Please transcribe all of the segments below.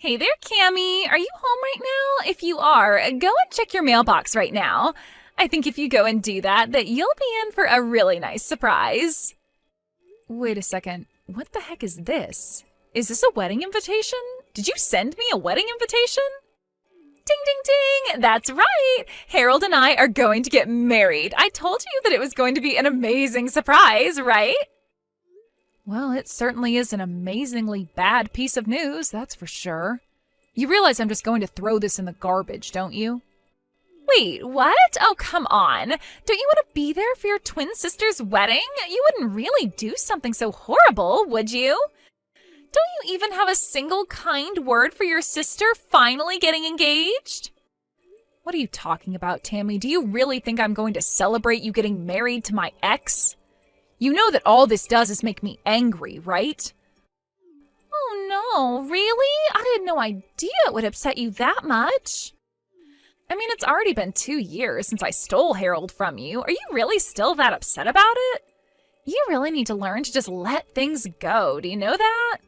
Hey there, Cammy. Are you home right now? If you are, go and check your mailbox right now. I think if you go and do that you'll be in for a really nice surprise. Wait a second. What the heck is this? Is this a wedding invitation? Did you send me a wedding invitation? Ding, ding, ding! That's right! Harold and I are going to get married. I told you that it was going to be an amazing surprise, right? Well, it certainly is an amazingly bad piece of news, that's for sure. You realize I'm just going to throw this in the garbage, don't you? Wait, what? Oh, come on. Don't you want to be there for your twin sister's wedding? You wouldn't really do something so horrible, would you? Don't you even have a single kind word for your sister finally getting engaged? What are you talking about, Tammy? Do you really think I'm going to celebrate you getting married to my ex? You know that all this does is make me angry, right? Oh no, really? I had no idea it would upset you that much. I mean, it's already been 2 years since I stole Harold from you. Are you really still that upset about it? You really need to learn to just let things go, do you know that?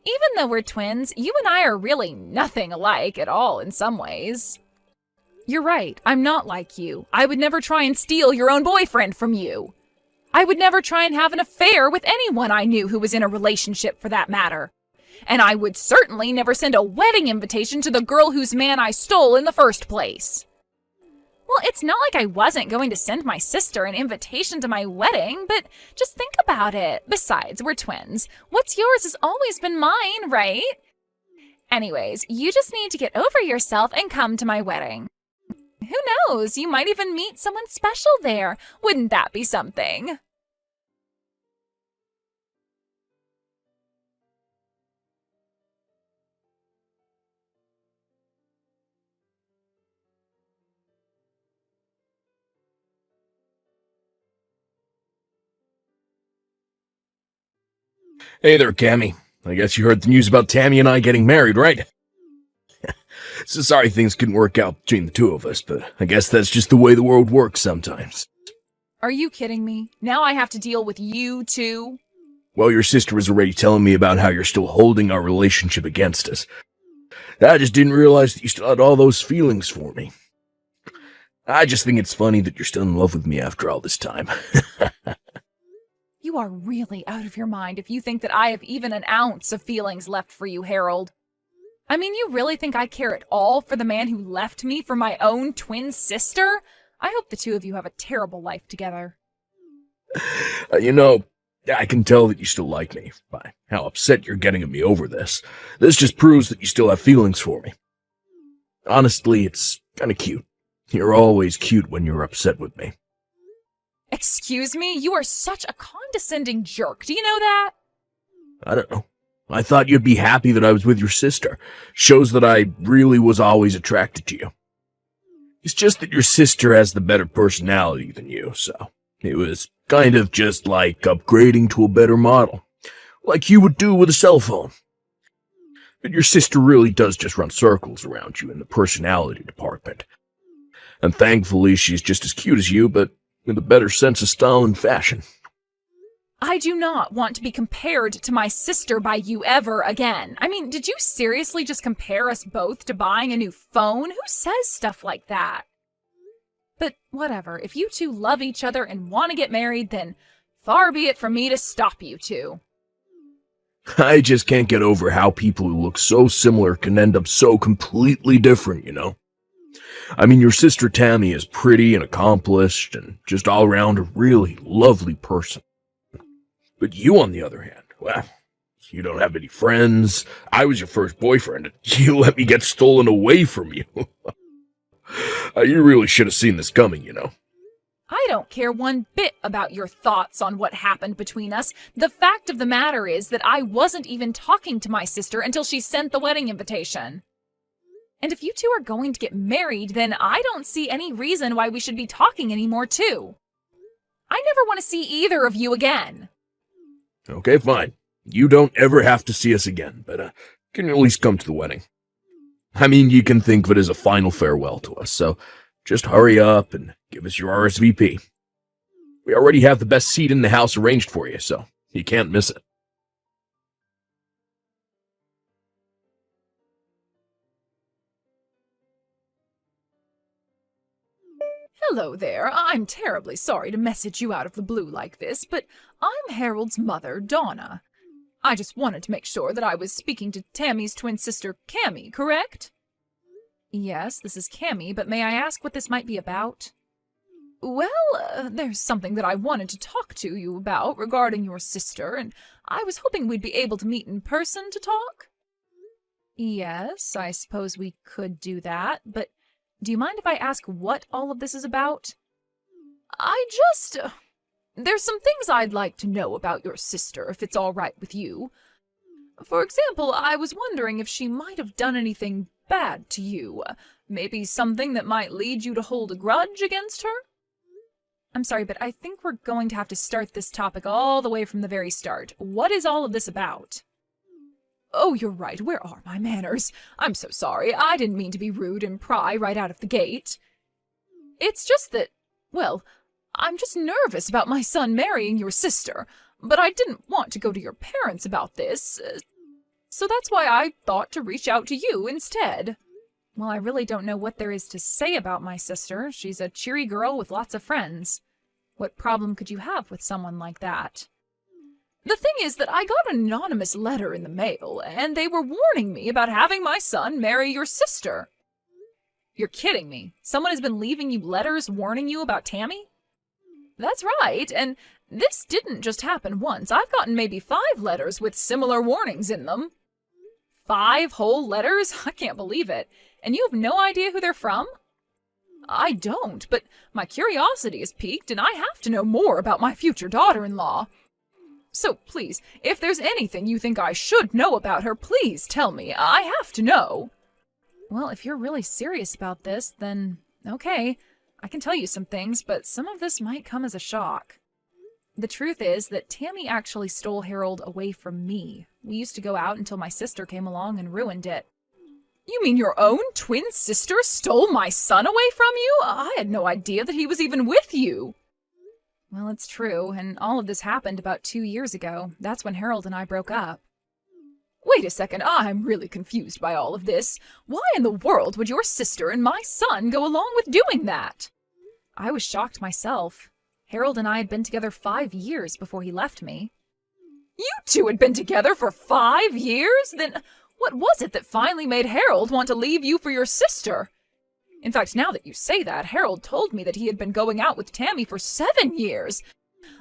Even though we're twins, you and I are really nothing alike at all in some ways. You're right, I'm not like you. I would never try and steal your own boyfriend from you. I would never try and have an affair with anyone I knew who was in a relationship for that matter. And I would certainly never send a wedding invitation to the girl whose man I stole in the first place. Well, it's not like I wasn't going to send my sister an invitation to my wedding, but just think about it. Besides, we're twins. What's yours has always been mine, right? Anyways, you just need to get over yourself and come to my wedding. Who knows? You might even meet someone special there. Wouldn't that be something? Hey there, Cammy. I guess you heard the news about Tammy and I getting married, right? So sorry things couldn't work out between the two of us, but I guess that's just the way the world works sometimes. Are you kidding me? Now I have to deal with you too? Well, your sister was already telling me about how you're still holding our relationship against us. I just didn't realize that you still had all those feelings for me. I just think it's funny that you're still in love with me after all this time. You are really out of your mind if you think that I have even an ounce of feelings left for you, Harold. I mean, you really think I care at all for the man who left me for my own twin sister? I hope the two of you have a terrible life together. I can tell that you still like me by how upset you're getting at me over this. This just proves that you still have feelings for me. Honestly, it's kind of cute. You're always cute when you're upset with me. Excuse me? You are such a condescending jerk. Do you know that? I don't know. I thought you'd be happy that I was with your sister. Shows that I really was always attracted to you. It's just that your sister has the better personality than you, so it was kind of just like upgrading to a better model, like you would do with a cell phone. But your sister really does just run circles around you in the personality department. And thankfully she's just as cute as you, but with a better sense of style and fashion. I do not want to be compared to my sister by you ever again. I mean, did you seriously just compare us both to buying a new phone? Who says stuff like that? But whatever, if you two love each other and want to get married, then far be it from me to stop you two. I just can't get over how people who look so similar can end up so completely different, you know? I mean, your sister Tammy is pretty and accomplished and just all around a really lovely person. But you, on the other hand, well, you don't have any friends. I was your first boyfriend, and you let me get stolen away from you. You really should have seen this coming, you know. I don't care one bit about your thoughts on what happened between us. The fact of the matter is that I wasn't even talking to my sister until she sent the wedding invitation. And if you two are going to get married, then I don't see any reason why we should be talking anymore, too. I never want to see either of you again. Okay, fine. You don't ever have to see us again, but can you at least come to the wedding? I mean, you can think of it as a final farewell to us, so just hurry up and give us your RSVP. We already have the best seat in the house arranged for you, so you can't miss it. Hello there. I'm terribly sorry to message you out of the blue like this, but I'm Harold's mother, Donna. I just wanted to make sure that I was speaking to Tammy's twin sister, Cammy, correct? Yes, this is Cammy, but may I ask what this might be about? Well, there's something that I wanted to talk to you about regarding your sister, and I was hoping we'd be able to meet in person to talk. Yes, I suppose we could do that, but do you mind if I ask what all of this is about? There's some things I'd like to know about your sister, if it's all right with you. For example, I was wondering if she might have done anything bad to you. Maybe something that might lead you to hold a grudge against her? I'm sorry, but I think we're going to have to start this topic all the way from the very start. What is all of this about? Oh, you're right. Where are my manners? I'm so sorry. I didn't mean to be rude and pry right out of the gate. It's just that, well, I'm just nervous about my son marrying your sister, but I didn't want to go to your parents about this, so that's why I thought to reach out to you instead. Well, I really don't know what there is to say about my sister. She's a cheery girl with lots of friends. What problem could you have with someone like that? The thing is that I got an anonymous letter in the mail, and they were warning me about having my son marry your sister. You're kidding me. Someone has been leaving you letters warning you about Tammy? That's right, and this didn't just happen once. I've gotten maybe 5 letters with similar warnings in them. 5 whole letters? I can't believe it. And you have no idea who they're from? I don't, but my curiosity is piqued, and I have to know more about my future daughter-in-law. So please, if there's anything you think I should know about her, please tell me. I have to know. Well, if you're really serious about this, then okay. I can tell you some things, but some of this might come as a shock. The truth is that Tammy actually stole Harold away from me. We used to go out until my sister came along and ruined it. You mean your own twin sister stole my son away from you? I had no idea that he was even with you. Well, it's true, and all of this happened about 2 years ago. That's when Harold and I broke up. Wait a second, I'm really confused by all of this. Why in the world would your sister and my son go along with doing that? I was shocked myself. Harold and I had been together 5 years before he left me. You two had been together for 5 years? Then what was it that finally made Harold want to leave you for your sister? In fact, now that you say that, Harold told me that he had been going out with Tammy for 7 years.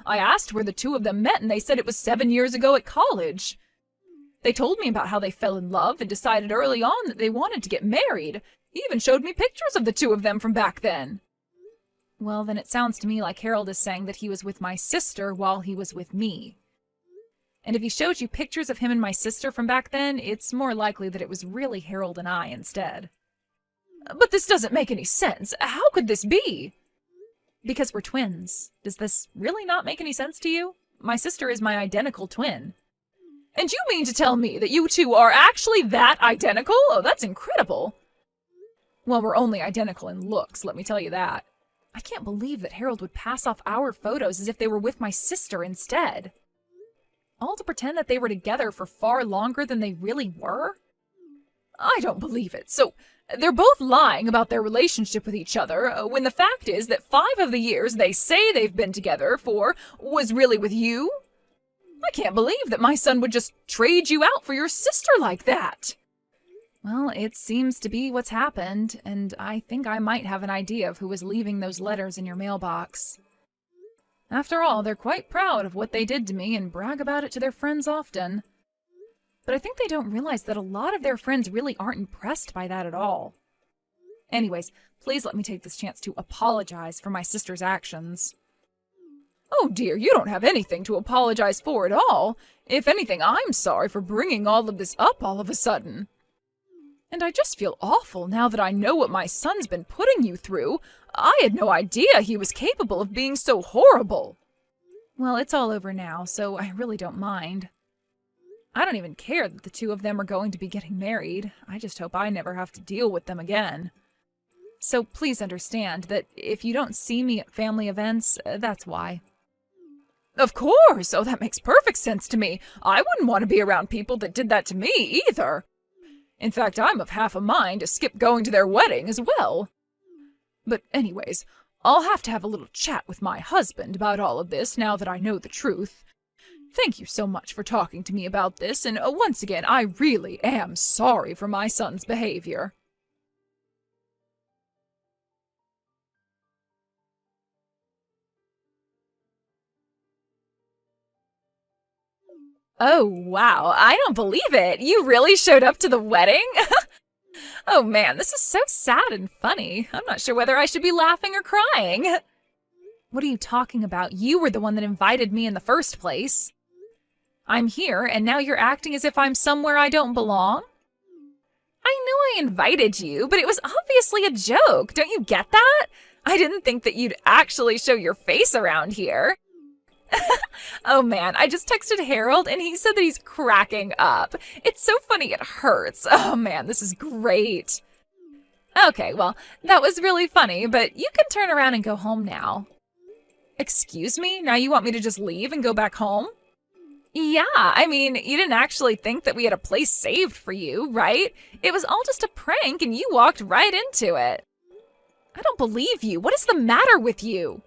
I asked where the two of them met, and they said it was 7 years ago at college. They told me about how they fell in love and decided early on that they wanted to get married. He even showed me pictures of the two of them from back then. Well, then it sounds to me like Harold is saying that he was with my sister while he was with me. And if he showed you pictures of him and my sister from back then, it's more likely that it was really Harold and I instead. But this doesn't make any sense. How could this be? Because we're twins. Does this really not make any sense to you? My sister is my identical twin. And you mean to tell me that you two are actually that identical? Oh, that's incredible. Well, we're only identical in looks, let me tell you that. I can't believe that Harold would pass off our photos as if they were with my sister instead. All to pretend that they were together for far longer than they really were? I don't believe it. So, they're both lying about their relationship with each other, when the fact is that 5 of the years they say they've been together for was really with you? I can't believe that my son would just trade you out for your sister like that. Well, it seems to be what's happened, and I think I might have an idea of who was leaving those letters in your mailbox. After all, they're quite proud of what they did to me and brag about it to their friends often. But I think they don't realize that a lot of their friends really aren't impressed by that at all. Anyways, please let me take this chance to apologize for my sister's actions. Oh dear, you don't have anything to apologize for at all. If anything, I'm sorry for bringing all of this up all of a sudden. And I just feel awful now that I know what my son's been putting you through. I had no idea he was capable of being so horrible. Well, it's all over now, so I really don't mind. I don't even care that the two of them are going to be getting married. I just hope I never have to deal with them again. So please understand that if you don't see me at family events, that's why. Of course! Oh, that makes perfect sense to me. I wouldn't want to be around people that did that to me, either. In fact, I'm of half a mind to skip going to their wedding as well. But anyways, I'll have to have a little chat with my husband about all of this now that I know the truth. Thank you so much for talking to me about this, and once again, I really am sorry for my son's behavior. Oh, wow, I don't believe it. You really showed up to the wedding? Oh man, this is so sad and funny. I'm not sure whether I should be laughing or crying. What are you talking about? You were the one that invited me in the first place. I'm here, and now you're acting as if I'm somewhere I don't belong? I know I invited you, but it was obviously a joke. Don't you get that? I didn't think that you'd actually show your face around here. Oh man, I just texted Harold and he said that he's cracking up. It's so funny it hurts. Oh man, this is great. Okay, well, that was really funny, but you can turn around and go home now. Excuse me? Now you want me to just leave and go back home? Yeah, I mean, you didn't actually think that we had a place saved for you, right? It was all just a prank and you walked right into it. I don't believe you. What is the matter with you?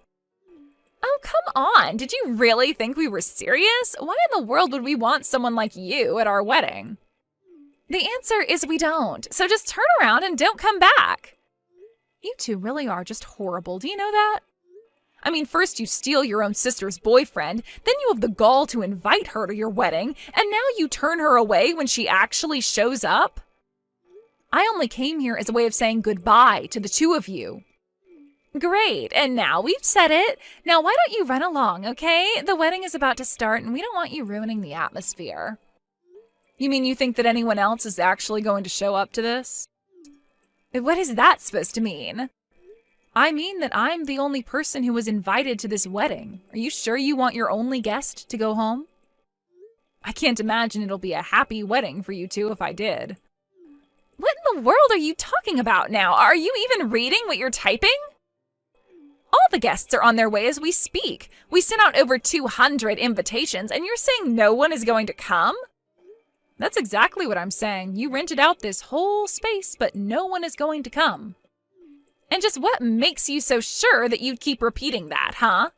Oh, come on. Did you really think we were serious? Why in the world would we want someone like you at our wedding? The answer is we don't. So just turn around and don't come back. You two really are just horrible. Do you know that? I mean, first you steal your own sister's boyfriend, then you have the gall to invite her to your wedding, and now you turn her away when she actually shows up? I only came here as a way of saying goodbye to the two of you. Great, and now we've said it. Now why don't you run along, okay? The wedding is about to start and we don't want you ruining the atmosphere. You mean you think that anyone else is actually going to show up to this? What is that supposed to mean? I mean that I'm the only person who was invited to this wedding. Are you sure you want your only guest to go home? I can't imagine it'll be a happy wedding for you two if I did. What in the world are you talking about now? Are you even reading what you're typing? All the guests are on their way as we speak. We sent out over 200 invitations, and you're saying no one is going to come? That's exactly what I'm saying. You rented out this whole space, but no one is going to come. And just what makes you so sure that you'd keep repeating that, huh?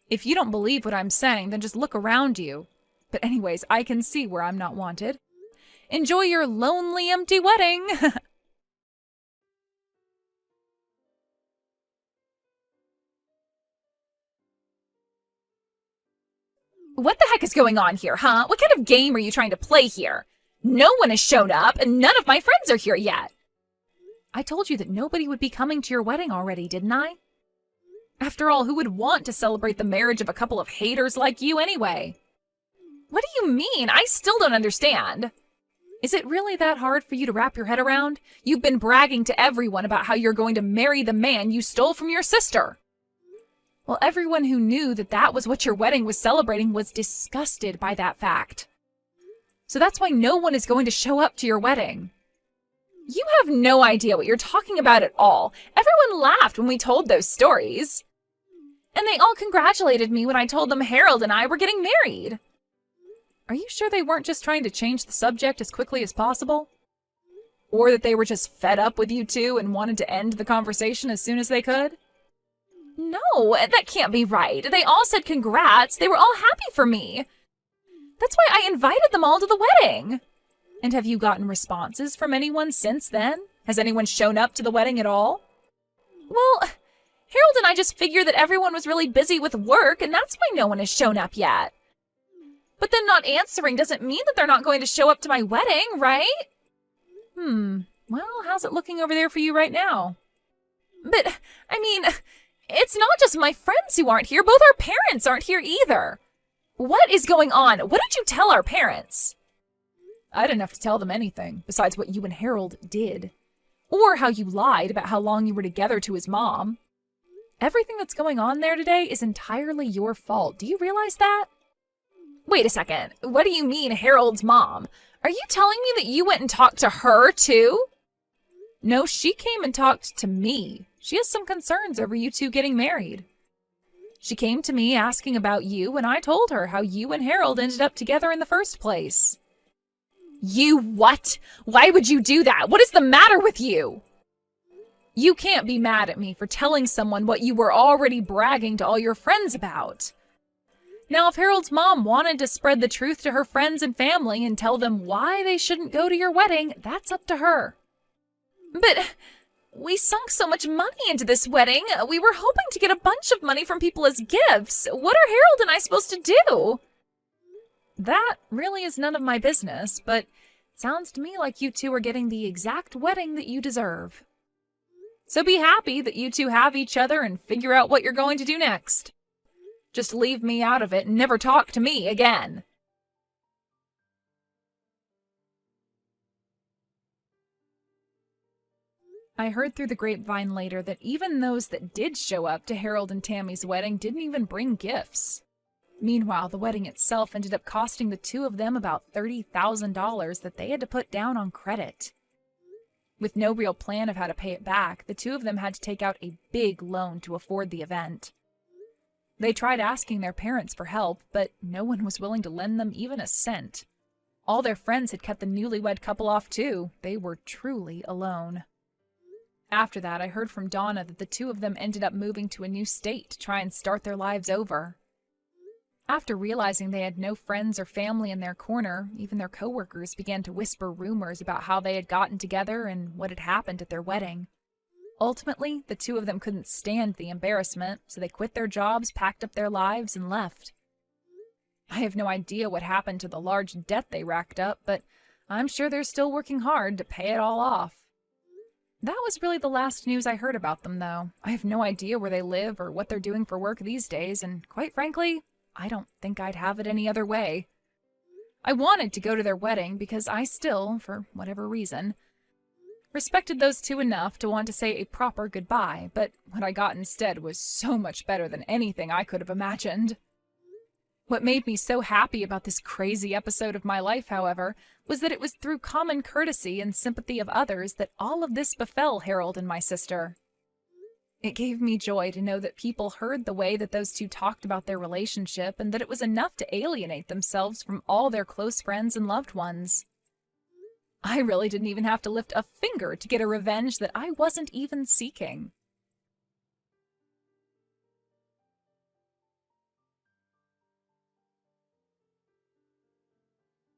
If you don't believe what I'm saying, then just look around you. But anyways, I can see where I'm not wanted. Enjoy your lonely, empty wedding. What the heck is going on here, huh? What kind of game are you trying to play here? No one has shown up, and none of my friends are here yet. I told you that nobody would be coming to your wedding already, didn't I? After all, who would want to celebrate the marriage of a couple of haters like you anyway? What do you mean? I still don't understand. Is it really that hard for you to wrap your head around? You've been bragging to everyone about how you're going to marry the man you stole from your sister. Well, everyone who knew that that was what your wedding was celebrating was disgusted by that fact. So that's why no one is going to show up to your wedding. You have no idea what you're talking about at all. Everyone laughed when we told those stories. And they all congratulated me when I told them Harold and I were getting married. Are you sure they weren't just trying to change the subject as quickly as possible? Or that they were just fed up with you two and wanted to end the conversation as soon as they could? No, that can't be right. They all said congrats. They were all happy for me. That's why I invited them all to the wedding. And have you gotten responses from anyone since then? Has anyone shown up to the wedding at all? Well, Harold and I just figured that everyone was really busy with work, and that's why no one has shown up yet. But then not answering doesn't mean that they're not going to show up to my wedding, right? Well, how's it looking over there for you right now? But, I mean, it's not just my friends who aren't here. Both our parents aren't here either. What is going on? What did you tell our parents? I didn't have to tell them anything besides what you and Harold did. Or how you lied about how long you were together to his mom. Everything that's going on there today is entirely your fault. Do you realize that? Wait a second. What do you mean, Harold's mom? Are you telling me that you went and talked to her, too? No, she came and talked to me. She has some concerns over you two getting married. She came to me asking about you, and I told her how you and Harold ended up together in the first place. You what? Why would you do that? What is the matter with you? You can't be mad at me for telling someone what you were already bragging to all your friends about. Now, if Harold's mom wanted to spread the truth to her friends and family and tell them why they shouldn't go to your wedding, that's up to her. But we sunk so much money into this wedding. We were hoping to get a bunch of money from people as gifts. What are Harold and I supposed to do? That really is none of my business, but it sounds to me like you two are getting the exact wedding that you deserve. So be happy that you two have each other and figure out what you're going to do next. Just leave me out of it and never talk to me again. I heard through the grapevine later that even those that did show up to Harold and Tammy's wedding didn't even bring gifts. Meanwhile, the wedding itself ended up costing the two of them about $30,000 that they had to put down on credit. With no real plan of how to pay it back, the two of them had to take out a big loan to afford the event. They tried asking their parents for help, but no one was willing to lend them even a cent. All their friends had cut the newlywed couple off too. They were truly alone. After that, I heard from Donna that the two of them ended up moving to a new state to try and start their lives over. After realizing they had no friends or family in their corner, even their coworkers began to whisper rumors about how they had gotten together and what had happened at their wedding. Ultimately, the two of them couldn't stand the embarrassment, so they quit their jobs, packed up their lives, and left. I have no idea what happened to the large debt they racked up, but I'm sure they're still working hard to pay it all off. That was really the last news I heard about them, though. I have no idea where they live or what they're doing for work these days, and quite frankly, I don't think I'd have it any other way. I wanted to go to their wedding because I still, for whatever reason, respected those two enough to want to say a proper goodbye, but what I got instead was so much better than anything I could have imagined. What made me so happy about this crazy episode of my life, however, was that it was through common courtesy and sympathy of others that all of this befell Harold and my sister. It gave me joy to know that people heard the way that those two talked about their relationship and that it was enough to alienate themselves from all their close friends and loved ones. I really didn't even have to lift a finger to get a revenge that I wasn't even seeking.